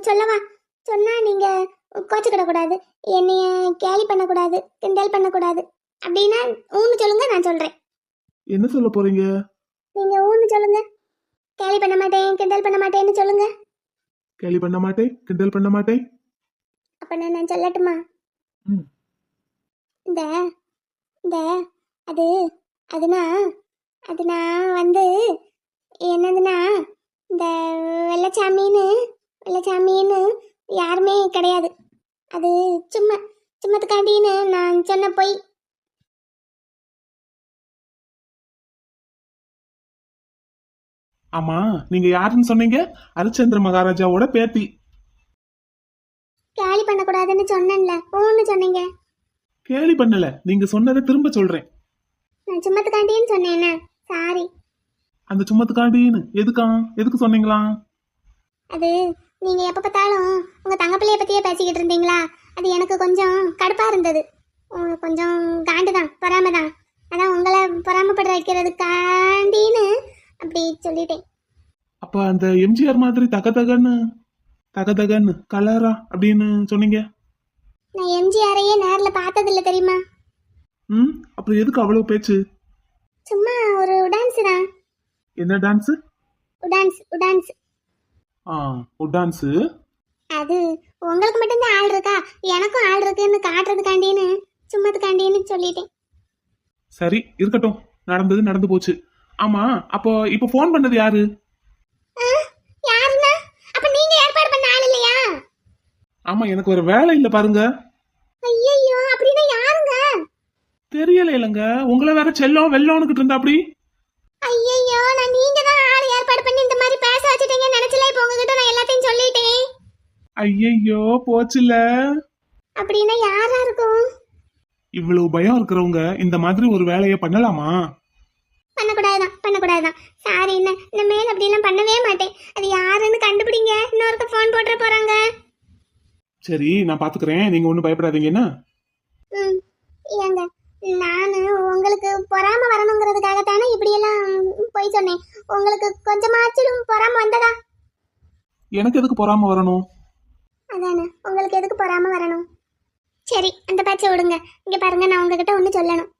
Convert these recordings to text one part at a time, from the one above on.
சொல்லவா? சொன்னா நீங்க கோச்சுக்கிடக்கூடாது, என்னைய கேலி பண்ணக்கூடாது, கிண்டல் பண்ணக்கூடாது. அப்படின்னா ஊன்னு சொல்லுங்க, நான் சொல்றேன். என்ன சொல்ல போறீங்க? நீங்க ஊன்னு சொல்லுங்க. கேலி பண்ண மாட்டேன், கிண்டல் பண்ண மாட்டேன்னு சொல்லுங்க. கேலி பண்ண மாட்டேன், கிண்டல் பண்ண மாட்டேன். அப்ப நான் சொல்லட்டுமா? ம். இந்த இந்த அது அதுனா அதுனா வந்து என்னதுன்னா, இந்த வெள்ளச்சாமின்னு யாருமே கிடையாது. அது சும்மா சும்மத்துக்காண்டின்னு நான் சொன்ன பொய். ஆமா, நீங்க யாருன்னு சொன்னீங்க? ஹரிச்சந்திர மகாராஜாவோட பேத்தி. கேலி பண்ணக்கூடாதுன்னு சொன்னேன்ல, ஊன்னு சொன்னீங்க. கேலி பண்ணல, நீங்க சொன்னதை திரும்ப சொல்றேன். நான் சும்மத்துக்காண்டின்னு சொன்னேன்னா சாரி. அந்த சும்மத்துக்காண்டின்னு எதுக்கு சொன்னீங்களா? அது நீங்க எப்ப பார்த்தாலும் உங்க தங்க பிள்ளைய பத்தியே பேசிக்கிட்டு இருந்தீங்களா, அது எனக்கு கொஞ்சம் கடுப்பா இருந்தது. கொஞ்சம் காண்டுதான், பொறாமதான். அதான் உங்களை பொறாமப்பட வைக்கிறதுக்காண்டின்னு அப்படி சொல்லிட்டேன். அப்ப அந்த எம்ஜிஆர் மாதிரி தகதகன்னு கலரா அப்படின்னு சொன்னீங்க. நான் எம்ஜிஆரையே நேர்ல பார்த்ததில்ல தெரியுமா? அப்புறம் எதுக்கு அவ்வளவு பேச்சு? சும்மா ஒரு டான்ஸ் தான். என்ன டான்ஸ்? உடான்ஸ். டான்ஸ். அது உங்களுக்கு மட்டும்தான் ஆள் இருக்கா, எனக்கும் ஆள் இருக்குன்னு காட்டுறதுக்காண்டின்னு சும்மத்துக்காண்டின்னு சொல்லிட்டேன். சரி இருக்கட்டும், நடந்தது நடந்து போச்சு. ஆமா, அப்போ இப்ப போன் பண்ணது யாரு? யாருன்னா? அப்ப நீங்க ஏற்பாடு பண்ண ஆள் இல்லையா? ஆமா, எனக்கு ஒரு வேலை இல்ல பாருங்க. ஐயோ, அப்படின்னா யாருங்க? தெரியல இல்லங்க, உங்களை வேற செல்லம் வெள்ளம்னுக்கிட்டு இருந்தா அப்படி. ஐயோ, நான் நீங்க தான் ஆள் ஏற்பாடு பண்ணி இந்த மாதிரி பேச வச்சிட்டீங்க நினைச்சல. இப்போ உங்ககிட்ட நான் எல்லாத்தையும் சொல்லிட்டேன். ஐயோ போச்சுல. அப்படின்னா யாரா இருக்கும்? இவ்வளவு பயம் இருக்கிறவங்க இந்த மாதிரி ஒரு வேலையை பண்ணலாமா? பண்ணக்கூடாதுதான். சாரி, இந்த மேல் அப்படி எல்லாம் பண்ணவே மாட்டேன். அது யாருன்னு கண்டுபிடிங்க, இன்னொருக்க போன் போட்டுற போறாங்க. சரி, நான் பாத்துக்கிறேன், நீங்க ஒண்ணும் பயப்படாதீங்க என்ன? ஏங்க, நானு உங்களுக்கு பொறாம வரணுங்கிறதுக்காகத்தானே இப்படி எல்லாம் போய் சொன்னேன். உங்களுக்கு கொஞ்சமாச்சும் பொறாம வந்ததா? எனக்கு எதுக்கு பொறாம வரணும்? அதானே, உங்களுக்கு எதுக்கு பொறாம வரணும்? சரி, அந்த பேச்சை விடுங்க. இங்க பாருங்க, நான் உங்ககிட்ட ஒண்ணு சொல்லணும்.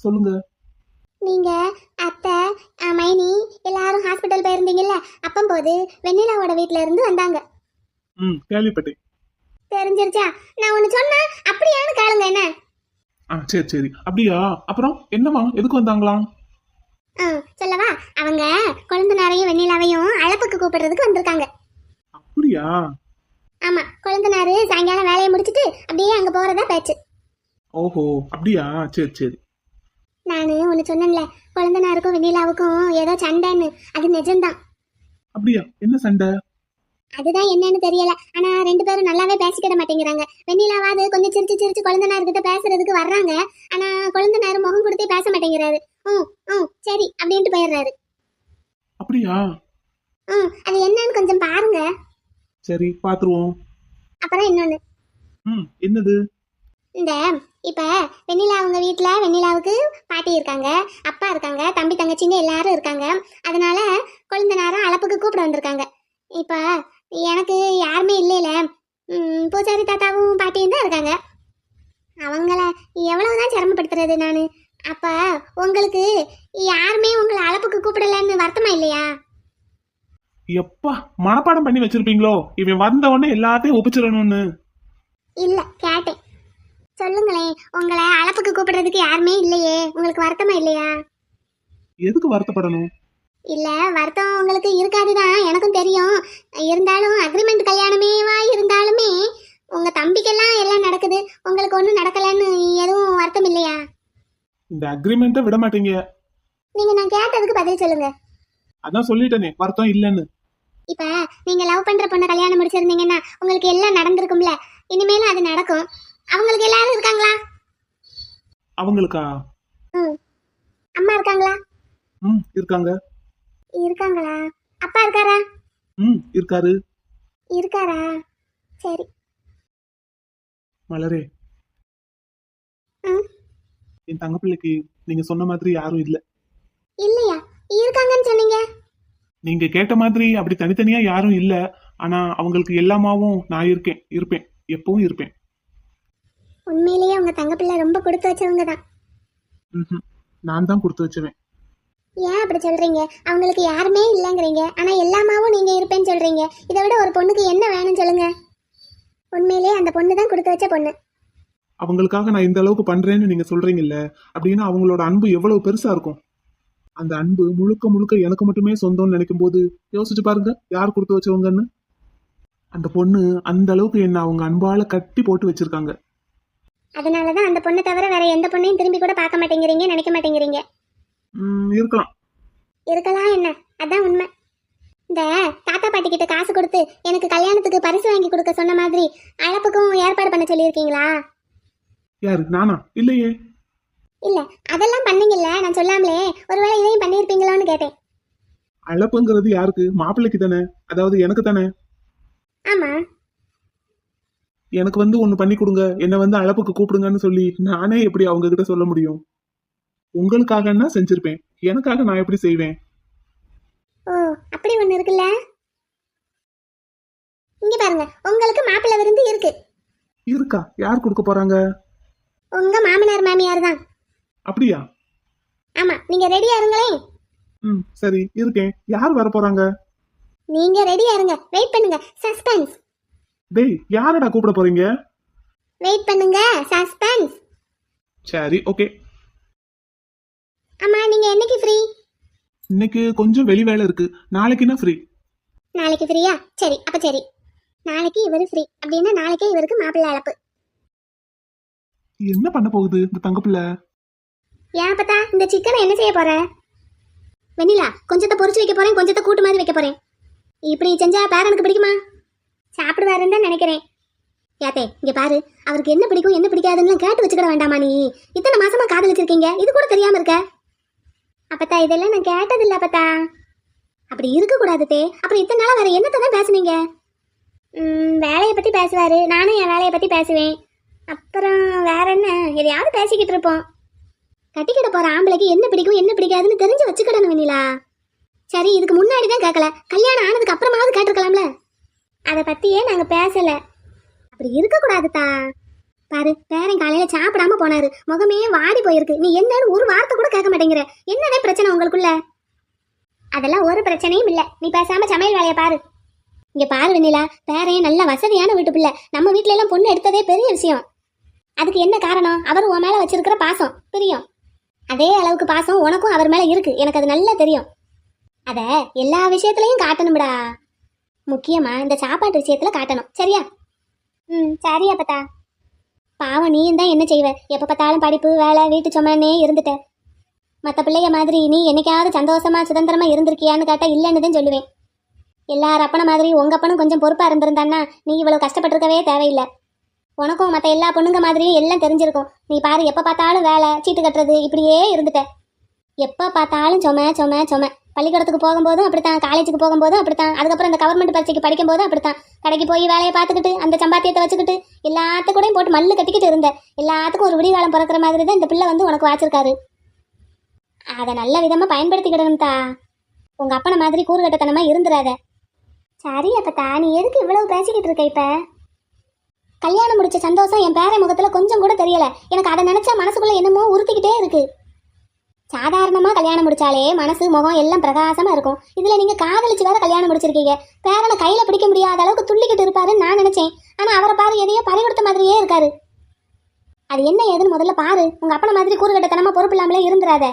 சொல்லுங்க. நீங்க அத்தை, மைனி எல்லாரும் ஹாஸ்பிட்டல் போயிருந்தீங்கல்ல, அப்பம்போது வெண்ணிலாவோட வீட்ல இருந்து வந்தாங்க. கேள்விப்பட்டேன். தெரிஞ்சிருச்சா? நான் ஒண்ணு சொன்னா அப்படியான்னு கேளுங்க என்ன? சரி அப்படியா? அப்புறம் என்னவா, எதுக்கு வந்தாங்களாம்? சொல்லவா? அவங்க கொழுந்தனாரையும் வெண்ணிலாவையும் அழைப்புக்கு கூப்பிடுறதுக்கு வந்திருக்காங்க. அப்படியா? ஆமா, கொழுந்தனாரு சாயங்காலம் வேலையை முடிச்சிட்டு அப்படியே அங்க போறதா பேச்சு. ஓஹோ, அப்படியா? சரி. நானு ஒண்ணு சொன்னேன்ல, கொழுந்தனாருக்கும் வெண்ணிலாவுக்கும் ஏதோ சண்டைன்னு. அது நிஜம்தான். அப்படியா? என்ன சண்டை? அதுதான் என்னன்னு தெரியல. ஆனா ரெண்டு பேரும் நல்லாவே பேசிக்கிட மாட்டேங்கிறாங்க. வெண்ணிலாவாது கொஞ்சம் சிரிச்சு கொழுந்தனார்கிட்ட பேசுறதுக்கு வர்றாங்க. ஆனா கொழுந்தனார் முகம் கொடுத்தே பேச மாட்டேங்கிறாரு. சரி அப்படின்ட்டு போயிடுறாரு. அப்படியா? அது என்னன்னு கொஞ்சம் பாருங்க. சரி, பாத்துருவோம். அப்புறம் இன்னொன்னு. என்னது? இந்த இப்ப வெண்ணிலா அவங்க வீட்டுல வெண்ணிலாவுக்கு பாட்டி இருக்காங்க, அப்பா இருக்காங்க, தம்பி தங்கச்சிங்க எல்லாரும் இருக்காங்க. அதனால கொழுந்தனாரும் அழைப்புக்கு கூப்பிட வந்திருக்காங்க. இப்ப எனக்கு யாருமே இல்லைல, பூஜாரி தாத்தாவும் பாட்டியும் தான் இருக்காங்க. அவங்கள எவ்வளவுதான் சிரமப்படுத்துறது நானு? அப்ப உங்களுக்கு யாருமே உங்களை அழைப்புக்கு கூப்பிடலன்னு வருத்தமா இல்லையா? எப்பா, மனப்பாடம் பண்ணி வச்சிருப்பீங்களோ இவன் வந்த உடனே எல்லாத்தையும் ஒப்பிச்சிடணும்னு? இல்ல, கேட்டேன். சொல்லுங்களேன், உங்களை அழைப்புக்கு கூப்பிடுறதுக்கு யாருமே இல்லையே, உங்களுக்கு வருத்தமா இல்லையா? எதுக்கு வருத்தப்படணும்? இல்ல, வருத்தம் உங்களுக்கு இருக்காதுதான் எனக்கும் தெரியும். இருந்தாலும் அக்ரிமெண்ட் கல்யாணமேவா இருந்தாலுமே உங்க தம்பிக்கெல்லாம் எல்லாம் நடக்குது, உங்களுக்கு ஒண்ணும் நடக்கலன்னு எதுவும் வருத்தம் இல்லையா? இந்த அக்ரிமெண்ட்டை விட மாட்டீங்க. நீங்க நான் கேட்டதுக்கு பதில் சொல்லுங்க. அதான் சொல்லிட்டேனே, வருத்தம் இல்லைன்னு. இப்ப நீங்க லவ் பண்ற பொண்ணை கல்யாணம் முடிச்சிருந்தீங்கன்னா உங்களுக்கு எல்லாம் நடந்திருக்கும்ல, இனிமேலும் அது நடக்கும். அவங்களுக்கு எல்லாரும் இருக்காங்களா? அவங்களுக்கா? அம்மா இருக்காங்களா? இருக்காங்களா? அப்பா இருக்காரா? இருக்காரா? சரி. மலரே, என் தங்க பிள்ளைக்கு நீங்க சொன்ன மாதிரி யாரும் இல்ல. இல்லையா? இருக்காங்கன்னு சொன்னீங்க. நீங்க கேட்ட மாதிரி அப்படி தனித்தனியா யாரும் இல்ல. ஆனா அவங்களுக்கு எல்லாமாவும் நான் இருப்பேன், எப்பவும் இருப்பேன். உண்மையிலேயே உங்க தங்க பிள்ளை ரொம்ப கொடுத்து வச்சவங்க தான். ம்ஹும். நான் தான் கொடுத்து வச்சுவேன். ஏன் அப்படி சொல்றீங்க? அவங்களுக்கு யாருமே இல்லைங்கிறீங்க, ஆனா எல்லாமாவும் நீங்க இருப்பேன்னு சொல்றீங்க. இதை விட ஒரு பொண்ணுக்கு என்ன வேணும்னு சொல்லுங்க. உண்மையிலேயே அந்த பொண்ணு தான் கொடுத்து வச்ச பொண்ணு. அவங்களுக்காக நான் இந்த அளவுக்கு பண்றேன்னு நீங்க சொல்றீங்கல்ல, அப்படின்னா அவங்களோட அன்பு எவ்வளவு பெருசா இருக்கும். அந்த அன்பு முழுக்க முழுக்க எனக்கு மட்டுமே சொந்தம்னு நினைக்கும் போது யோசிச்சு பாருங்க, யார் கொடுத்து வச்சவங்கன்னு. அந்த பொண்ணு அந்த அளவுக்கு என்ன அவங்க அன்பால கட்டி போட்டு வச்சிருக்காங்க. அதனாலதான் அந்த பொண்ணை தவிர வேற எந்த பொண்ணையும் திரும்பி கூட பார்க்க மாட்டேங்கிறீங்க, நினைக்க மாட்டேங்கிறீங்க. இருக்கலாம். இருக்கலாம் என்ன, அதான் உண்மை. இந்த தாத்தா பாட்டி கிட்ட காசு கொடுத்து எனக்கு கல்யாணத்துக்கு பரிசு வாங்கி கொடுக்க சொன்ன மாதிரி அழப்புக்கும் ஏற்பாடு பண்ண சொல்லியிருக்கீங்களா? யாரு, நானா? இல்லையே. இல்ல, அதெல்லாம் பண்ணீங்கல்ல, நான் சொல்லாமலே. ஒருவேளை இதையும் பண்ணியிருப்பீங்களோன்னு கேட்டேன். அழப்புங்கிறது யாருக்கு? மாப்பிள்ளைக்கு தானே, அதாவது எனக்கு தானே. ஆமா. எனக்கு ஒண்ணு பண்ணி கொடுங்க, என்ன அழப்புக்கு கூப்பிடுங்கன்னு சொல்லி நானே எப்படி அவங்க கிட்ட சொல்ல முடியும்? உங்களுக்காகன்னா செஞ்சிருப்பேன், எனக்காக நான் எப்படி செய்வேன்? ஓ, அப்படி ஒண்ணு இருக்குல்ல. இங்க பாருங்க, உங்களுக்கு மாப்பிள்ளை விருந்து இருக்கு. இருக்கா? யார் கொடுக்க போறாங்க? உங்க மாமனார் மாமியார் தான். அப்படியா? ஆமா, நீங்க ரெடியா இருங்களேன். சரி, இருக்கேன். யார் வர போறாங்க? நீங்க ரெடியா இருங்க, வெயிட் பண்ணுங்க, சஸ்பென்ஸ். டேய், யாரடா கூப்பிட போறீங்க? வெயிட் பண்ணுங்க, சஸ்பென்ஸ். சரி, ஓகே. அம்மா, நீங்க என்னைக்கு ஃப்ரீ? இன்னைக்கு கொஞ்சம் வெளி வேலை இருக்கு, நாளைக்குன்னா ஃப்ரீ. நாளைக்கு ஃப்ரீயா? சரி, அப்ப சரி. நாளைக்கு இவரு ஃப்ரீ அப்படின்னா நாளைக்கே இவருக்கு மாப்பிள்ளை அழைப்பு. என்ன பண்ண போகுது இந்த தங்கப்பிள்ளை? ஏன் பார்த்தா இந்த சிக்கனை என்ன செய்ய போற? வெண்ணிலா, கொஞ்சத்தை பொரிச்சு வைக்க போறேன், கொஞ்சத்தை கூட்டு மாதிரி வைக்க போறேன். இப்படி செஞ்சா பேரனுக்கு பிடிக்குமா? சாப்பிடுவாருன்னு தான் நினைக்கிறேன். யாத்தே, இங்க பாரு, அவருக்கு என்ன பிடிக்கும் என்ன பிடிக்காதுன்னு கேட்டு வச்சுக்கிட வேண்டாமா? நீ இத்தனை மாசமா காதலிச்சிருக்கீங்க, இது கூட தெரியாம இருக்க? அப்பத்தா, இதெல்லாம் நான் கேட்டதில்ல அப்பத்தா. அப்படி இருக்க கூடாது தே. அப்புறம் இத்தனை நாளா வேற என்னத்தை தான் பேசுனீங்க? வேலையை பத்தி பேசுவாரு, நானும் என் வேலையை பத்தி பேசுவேன். அப்புறம் வேற என்ன, எதையாவது பேசிக்கிட்டு இருப்போம். கட்டிக்கிட்ட போற ஆம்பளைக்கு என்ன பிடிக்கும் என்ன பிடிக்காதுன்னு தெரிஞ்சு வச்சுக்கிடணும் வெண்ணிலா. சரி, இதுக்கு முன்னாடி தான் கேட்கல, கல்யாணம் ஆனதுக்கு அப்புறமாவது கேட்டிருக்கலாம்ல. அதை பத்தியே நாங்க பேசல. அப்படி இருக்க கூடாதுதா. பாரு, பேரன் காலையில சாப்பிடாம போனாரு, முகமே வாடி போயிருக்கு. நீ என்னன்னு ஒரு வார்த்தை கூட கேட்க மாட்டேங்கிற. என்னடே பிரச்சனை உங்களுக்குள்ள? அதெல்லாம் ஒரு பிரச்சனையும் இல்ல, நீ பேசாம சமையல் வேலையை பாரு. இங்க பாரு வெண்ணிலா, பேரையும் நல்ல வசதியான வீட்டு பிள்ளை. நம்ம வீட்டுல எல்லாம் பொண்ணு எடுத்ததே பெரிய விஷயம். அதுக்கு என்ன காரணம்? அவர் உன் மேல வச்சிருக்கிற பாசம், பிரியம். அதே அளவுக்கு பாசம் உனக்கும் அவர் மேல இருக்கு, எனக்கு அது நல்லா தெரியும். அத எல்லா விஷயத்திலையும் காட்டணும்டா. முக்கியமா இந்த சாப்பாட்டு விஷயத்துல காட்டணும், சரியா? சரி அப்பத்தா. பாவம், நீயும் தான் என்ன செய்வ? எப்ப பார்த்தாலும் படிப்பு வேலை வீட்டு சுமனே இருந்துட்ட. மற்ற பிள்ளைய மாதிரி நீ என்னைக்காவது சந்தோஷமா சுதந்திரமா இருந்திருக்கியான்னு கேட்டா இல்லைன்னு தான் சொல்லுவேன். எல்லார் அப்பன மாதிரி உங்க அப்பனும் கொஞ்சம் பொறுப்பா இருந்திருந்தான்னா நீ இவ்வளவு கஷ்டப்பட்டிருக்கவே தேவையில்லை. உனக்கும் மற்ற எல்லா பொண்ணுங்க மாதிரியும் எல்லாம் தெரிஞ்சிருக்கும். நீ பாரு, எப்ப பார்த்தாலும் வேலை சீட்டு கட்டுறது இப்படியே இருந்துட்ட. எப்ப பார்த்தாலும் சொம சொம சொம. பள்ளிக்கூடத்துக்கு போகும்போதும் அப்படித்தான், காலேஜுக்கு போகும்போதும் அப்படித்தான், அதுக்கப்புறம் இந்த கவர்மெண்ட் பரீட்சைக்கு படிக்கும் போதும் அப்படித்தான். கடைக்கு போய் வேலையை பார்த்துக்கிட்டு அந்த சம்பாத்தியத்தை வச்சுக்கிட்டு எல்லாத்துக்கூடையும் போட்டு மல்லு கட்டிக்கிட்டு இருந்த. எல்லாத்துக்கும் ஒரு விடிகாலம் பிறக்கிற மாதிரி தான் இந்த பிள்ளை உனக்கு வாச்சிருக்காரு. அதை நல்ல விதமா பயன்படுத்திக்கிடணும்தா. உங்க அப்பனை மாதிரி கூறுகட்டத்தனமா இருந்துடாத. சரி அப்பத்தா, நீ எதுக்கு இவ்வளவு பேசிக்கிட்டு இருக்க? இப்ப கல்யாணம் முடிச்ச சந்தோஷம் என் பேரை முகத்துல கொஞ்சம் கூட தெரியல. எனக்கு அதை நினைச்சா மனசுக்குள்ள என்னமோ உறுத்திக்கிட்டே இருக்கு. சாதாரணமா கல்யாணம் முடிச்சாலே மனசு முகம் எல்லாம் பிரகாசமா இருக்கும். இதுல நீங்க காதலிச்சு வேற கல்யாணம் முடிச்சிருக்கீங்க. பேரனை கையில பிடிக்க முடியாத அளவுக்கு துள்ளிக்கிட்டு இருப்பாருன்னு நான் நினைச்சேன். ஆனா அவரை பாரு, எதையோ பறி கொடுத்த மாதிரியே இருக்காரு. அது என்ன ஏதுன்னு முதல்ல பாரு. உங்க அப்பனை மாதிரி கூறுகட்டத்தனமா பொறுப்பு இல்லாமலே இருந்துராத.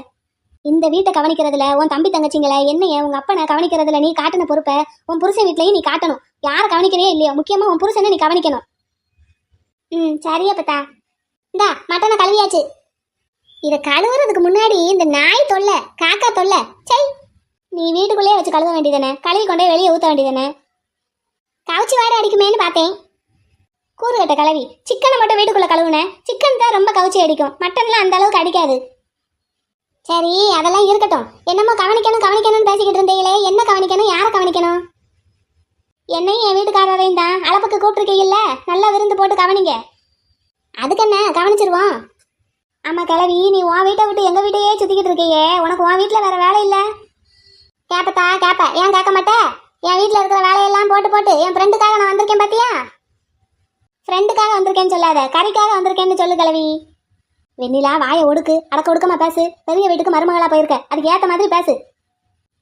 இந்த வீட்டை கவனிக்கிறதுல உன் தம்பி தங்கச்சிங்களை என்னைய உங்க அப்பனை கவனிக்கிறதுல நீ காட்டின பொறுப்பை உன் புருஷன் வீட்லயும் நீ காட்டணும். யாரை கவனிக்கிறியோ இல்லையோ, முக்கியமா உன் புருஷனை நீ கவனிக்கணும். சரியா பத்தா. இந்தா மட்டனை கழுவியாச்சு. இதை கழுவுறதுக்கு முன்னாடி இந்த நாய் தொல்லை, காக்கா தொல்லை, சை, நீ வீட்டுக்குள்ளேயே வச்சு கழுவ வேண்டியதானே, கழுவி கொண்டே வெளியே ஊற்ற வேண்டியதானே. கவுச்சி வாடை அடிக்குமேன்னு பார்த்தேன். கூறுகட்ட கழுவி. சிக்கனை மட்டும் வீட்டுக்குள்ள கழுவுனேன். சிக்கன் தான் ரொம்ப கவுச்சி அடிக்கும், மட்டன்லாம் அந்த அளவுக்கு அடிக்காது. சரி, அதெல்லாம் இருக்கட்டும். என்னமோ கவனிக்கணும்னு பேசிக்கிட்டு இருந்தீங்களே, என்ன கவனிக்கணும், யாரை கவனிக்கணும்? என்னையும் என் வீட்டுக்காரரையும் தான் அளப்புக்கு கூப்பிட்டுருக்கீங்கல்ல, நல்லா விருந்து போட்டு கவனிங்க. அதுக்கு என்ன, கவனிச்சிருவோம். ஆமா கிளவி, நீ உன் வீட்டை விட்டு எங்க வீட்டையே சுத்திக்கிட்டு இருக்கியே, உனக்கு உன் வீட்டுல வேற வேலை இல்ல? கேப்பத்தா கேப்ப, ஏன் கேட்க மாட்டே? என் வீட்டில் இருக்கிற வேலையெல்லாம் போட்டு போட்டு என் ஃப்ரெண்டுக்காக நான் வந்திருக்கேன் பாத்தியா? ஃப்ரெண்டுக்காக வந்திருக்கேன்னு சொல்லாத, கறிக்காக வந்திருக்கேன்னு சொல்லு கிழவி. வெண்ணிலா வாயை ஒடுக்கு, அடக்க ஒடுக்கமா பேசு. பெரிய வீட்டுக்கு மருமகளா போயிருக்க, அதுக்கு ஏற்ற மாதிரி பேசு.